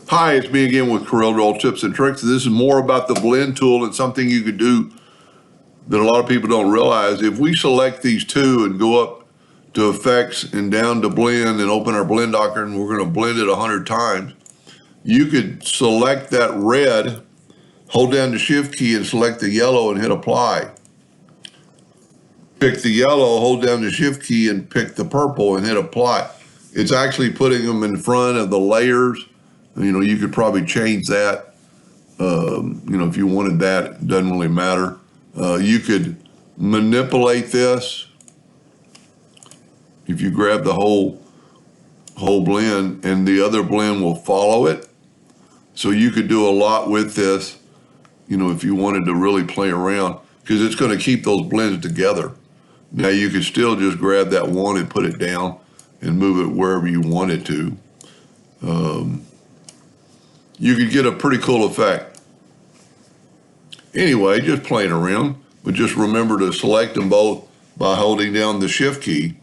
Hi, it's me again with Corel Roll Tips and Tricks. This is more about the blend tool and something you could do that a lot of people don't realize. If we select these two and go up to effects and down to blend and open our blend docker and we're going to blend it 100 times, you could select that red, hold down the shift key and select the yellow and hit apply. Pick the yellow, hold down the shift key and pick the purple and hit apply. It's actually putting them in front of the layers. You know, you could probably change that. If you wanted that, it doesn't really matter. You could manipulate this. If you grab the whole blend and the other blend will follow it. So you could do a lot with this, if you wanted to really play around, because it's going to keep those blends together. Now you could still just grab that one and put it down and move it wherever you want it to. You could get a pretty cool effect. Anyway, just playing around, but just remember to select them both by holding down the shift key